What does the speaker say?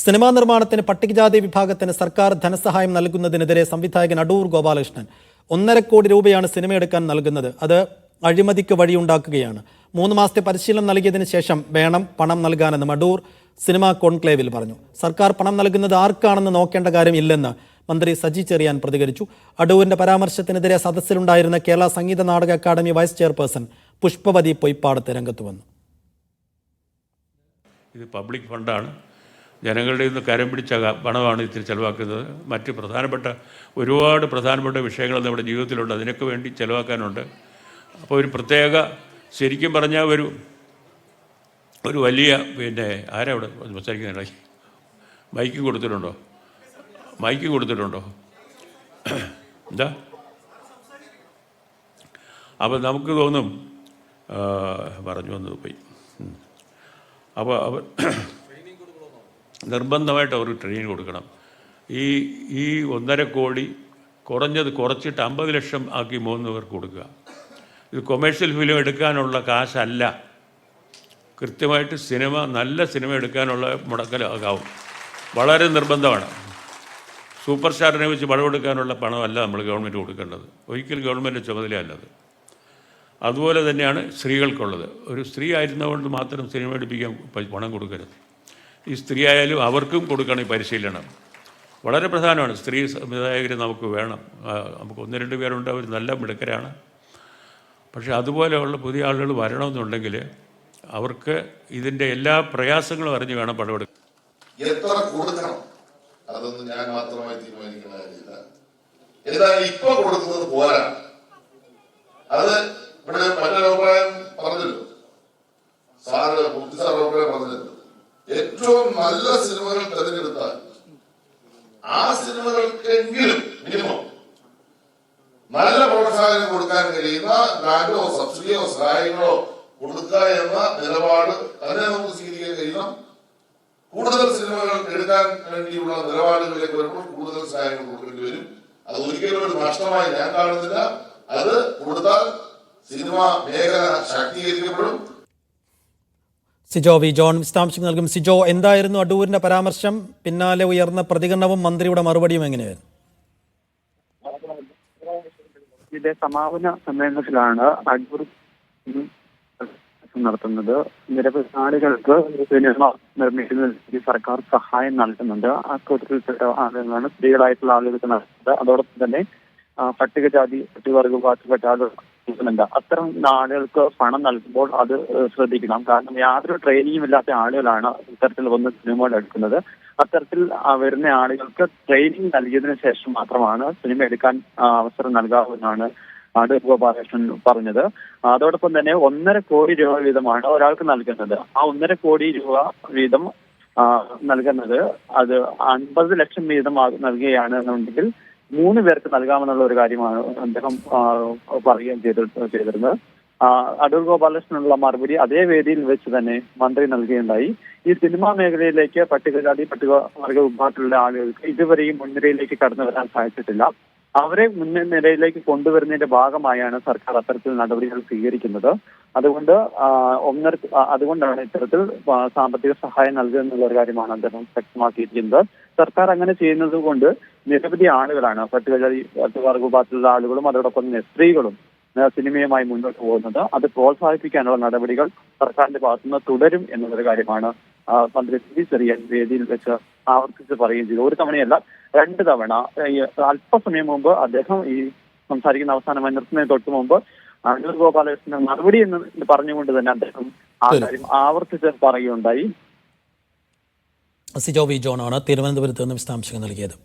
Cinema നിർമ്മാണത്തിന് പട്ടികജാതി വിഭാഗത്തിന് സർക്കാർ ധനസഹായം നൽകുന്നതിനെതിരെ സംവിധായകൻ അടൂർ ഗോപാലകൃഷ്ണൻ 1.5 കോടി രൂപയാണ് സിനിമയെടുക്കാൻ നൽകുന്നത്. അത് അഴിമതിക്ക് വഴിയുണ്ടാക്കുകയാണ്. 3 മാസത്തെ പരിശീലനം നൽകിയതിനു ശേഷം വേണം പണം നൽകാനെന്നും അടൂർ സിനിമാ കോൺക്ലേവിൽ പറഞ്ഞു. സർക്കാർ പണം നൽകുന്നത് ആർക്കാണെന്ന് നോക്കേണ്ട കാര്യമില്ലെന്ന് മന്ത്രി സജി ചെറിയാൻ പ്രതികരിച്ചു. അടൂരിന്റെ പരാമർശത്തിനെതിരെ സദസ്സിലുണ്ടായിരുന്ന Kerala Sangeetha Nataka academy vice chairperson Pushpavathy പൊയ്പ്പാടത്ത് രംഗത്ത് വന്നു. ഇത് പബ്ലിക് ഫണ്ടാണ്. ജനങ്ങളുടെ നിന്ന് കരം പിടിച്ച പണമാണ് ഇതിൽ ചിലവാക്കുന്നത്. മറ്റ് ഒരുപാട് പ്രധാനപ്പെട്ട വിഷയങ്ങൾ നമ്മുടെ ജീവിതത്തിലുണ്ട്, അതിനൊക്കെ വേണ്ടി ചിലവാക്കാനുണ്ട്. അപ്പോൾ ഒരു പ്രത്യേക ശരിക്കും പറഞ്ഞാൽ ഒരു വലിയ ആരാ അവിടെ സംസാരിക്കുന്നുണ്ടായി മൈക്ക് കൊടുത്തിട്ടുണ്ടോ എന്താ? അപ്പോൾ നമുക്ക് തോന്നും പറഞ്ഞു വന്നത് പോയി. അപ്പോൾ അവർ നിർബന്ധമായിട്ട് അവർ ട്രെയിനിങ് കൊടുക്കണം. ഈ 1.5 കോടി കുറച്ചിട്ട് 50 ലക്ഷം ആക്കി 3 പേർക്ക് കൊടുക്കുക. ഇത് കൊമേഴ്ഷ്യൽ ഫിലിം എടുക്കാനുള്ള കാശല്ല, കൃത്യമായിട്ട് നല്ല സിനിമ എടുക്കാനുള്ള മുടക്കലാകാവും. വളരെ നിർബന്ധമാണ്. സൂപ്പർ സ്റ്റാറിനെ വെച്ച് പണം കൊടുക്കാനുള്ള പണമല്ല നമ്മൾ ഗവൺമെൻറ് കൊടുക്കേണ്ടത്, ഒരിക്കലും ഗവൺമെൻറ് ചുമതലയല്ലത്. അതുപോലെ തന്നെയാണ് സ്ത്രീകൾക്കുള്ളത്. ഒരു സ്ത്രീ ആയിരുന്നതുകൊണ്ട് മാത്രം സിനിമ എടുപ്പിക്കാൻ പണം കൊടുക്കരുത്. ഈ സ്ത്രീ ആയാലും അവർക്കും കൊടുക്കണം ഈ പരിശീലനം. വളരെ പ്രധാനമാണ്. സ്ത്രീ സംവിധായകർ നമുക്ക് വേണം. നമുക്ക് 1-2 പേരുണ്ട്, അവർ നല്ല മിടുക്കരാണ്. പക്ഷേ അതുപോലെയുള്ള പുതിയ ആളുകൾ വരണമെന്നുണ്ടെങ്കിൽ അവർക്ക് ഇതിൻ്റെ എല്ലാ പ്രയാസങ്ങളും അറിഞ്ഞ് വേണം പണമെടുക്കാൻ. എത്ര കൊടുക്കണം അതൊന്നും ഞാൻ മാത്രമായി തീരുമാനിക്കുന്ന കാര്യമില്ല. എന്തായാലും ഇപ്പൊ കൊടുക്കുന്നത് പോരാ. അത് ഇവിടെ മറ്റൊരു അഭിപ്രായം പറഞ്ഞല്ലോ, സാറ് അഭിപ്രായം പറഞ്ഞല്ലോ. ഏറ്റവും നല്ല സിനിമകൾ തിരഞ്ഞെടുത്താൽ ആ സിനിമകൾക്കെങ്കിലും മിനിമം നല്ല പ്രോത്സാഹനം കൊടുക്കാൻ കഴിയുന്ന ഗ്രാന്റോ സബ്സിഡിയോ സഹായങ്ങളോ കൊടുക്കുക എന്ന നിലപാട് തന്നെ നമുക്ക് സ്വീകരിക്കാൻ കഴിയണം. കൂടുതൽ സിനിമകൾ എടുക്കാൻ വേണ്ടിയുള്ള നിലപാടുകളിലേക്ക് വരുമ്പോൾ കൂടുതൽ സഹായങ്ങൾ കൊടുക്കേണ്ടി വരും. അത് ഒരിക്കലും ഒരു നഷ്ടമായി ഞാൻ കാണുന്നില്ല. അത് കൊടുത്താൽ സിനിമ മേഖല ശാക്തീകരിക്കപ്പെടും. സിജോ വി ജോൺ വിശദാംശങ്ങൾ നൽകും. സിജോ, എന്തായിരുന്നു അടൂരിന്റെ പരാമർശം? പിന്നാലെ ഉയർന്ന പ്രതികരണവും മന്ത്രിയുടെ മറുപടിയും എങ്ങനെയായിരുന്നു? ഇതിന്റെ സമാപന സമ്മേളനത്തിലാണ് അടൂർ നടത്തുന്നത്. നിരവധി ആളുകൾക്ക് സിനിമ നിർമ്മിക്കുന്നതിന് സർക്കാർ സഹായം നൽകുന്നുണ്ട്. ആ കൂട്ടത്തിൽപ്പെട്ട ആളുകളാണ് സ്ത്രീകളായിട്ടുള്ള ആളുകൾക്ക് നൽകുന്നത്. അതോടൊപ്പം തന്നെ പട്ടികജാതി പട്ടികവർഗ വിഭാഗത്തിൽപ്പെട്ട ആളുകൾ നൽകുന്നുണ്ട്. അത്തരം ആളുകൾക്ക് പണം നൽകുമ്പോൾ അത് ശ്രദ്ധിക്കണം. കാരണം യാതൊരു ട്രെയിനിങ്ങും ഇല്ലാത്ത ആളുകളാണ് ഇത്തരത്തിൽ വന്ന് സിനിമകൾ എടുക്കുന്നത്. അത്തരത്തിൽ വരുന്ന ആളുകൾക്ക് ട്രെയിനിങ് നൽകിയതിനു ശേഷം മാത്രമാണ് സിനിമ എടുക്കാൻ അവസരം നൽകാവുന്നതാണ് അടൂർ ഗോപാലകൃഷ്ണൻ പറഞ്ഞത്. അതോടൊപ്പം തന്നെ 1.5 കോടി രൂപ വീതമാണ് ഒരാൾക്ക് നൽകുന്നത്. ആ 1.5 കോടി രൂപ വീതം നൽകുന്നത് അത് 50 ലക്ഷം വീതം നൽകുകയാണ് എന്നുണ്ടെങ്കിൽ 3 പേർക്ക് നൽകാമെന്നുള്ള ഒരു കാര്യമാണ് അദ്ദേഹം പറയുകയും ചെയ്തിരുന്നത്. അടൂർ ഗോപാലകൃഷ്ണനുള്ള മറുപടി അതേ വേദിയിൽ വെച്ച് തന്നെ മന്ത്രി നൽകുകയുണ്ടായി. ഈ സിനിമാ മേഖലയിലേക്ക് പട്ടികജാതി പട്ടികവർഗ വിഭാഗത്തിലുള്ള ആളുകൾക്ക് ഇതുവരെയും മുൻനിരയിലേക്ക് കടന്നു വരാൻ സാധിച്ചിട്ടില്ല. അവരെ മുൻനിരയിലേക്ക് കൊണ്ടുവരുന്നതിന്റെ ഭാഗമായാണ് സർക്കാർ അത്തരത്തിൽ നടപടികൾ സ്വീകരിക്കുന്നത്. അതുകൊണ്ടാണ് ഇത്തരത്തിൽ സാമ്പത്തിക സഹായം നൽകുക എന്നുള്ള ഒരു കാര്യമാണ് അദ്ദേഹം വ്യക്തമാക്കിയിരിക്കുന്നത്. സർക്കാർ അങ്ങനെ ചെയ്യുന്നത് കൊണ്ട് നിരവധി ആളുകളാണ് പട്ടികജാതി പട്ടികവർഗ വിഭാഗത്തിലുള്ള ആളുകളും അതോടൊപ്പം തന്നെ സ്ത്രീകളും സിനിമയുമായി മുന്നോട്ട് പോകുന്നത്. അത് പ്രോത്സാഹിപ്പിക്കാനുള്ള നടപടികൾ സർക്കാരിന്റെ ഭാഗത്തുനിന്ന് തുടരും എന്നുള്ളൊരു കാര്യമാണ് മന്ത്രി സജി ചെറിയാൻ വേദിയിൽ വെച്ച് ആവർത്തിച്ച് പറയുകയും ചെയ്തു. 1 തവണയല്ല 2 തവണ. അല്പസമയം മുമ്പ് അദ്ദേഹം ഈ സംസാരിക്കുന്ന അവസാനമായി നിർത്തുന്നതിന് തൊട്ട് മുമ്പ് അടൂർ ഗോപാലകൃഷ്ണന്റെ മറുപടി എന്ന് പറഞ്ഞുകൊണ്ട് തന്നെ അദ്ദേഹം ആ കാര്യം ആവർത്തിച്ച് പറയുകയുണ്ടായി. സിജോ വി ജോൺ ആണ് തിരുവനന്തപുരത്ത് നിന്ന് വിശദാംശങ്ങൾ നൽകിയത്.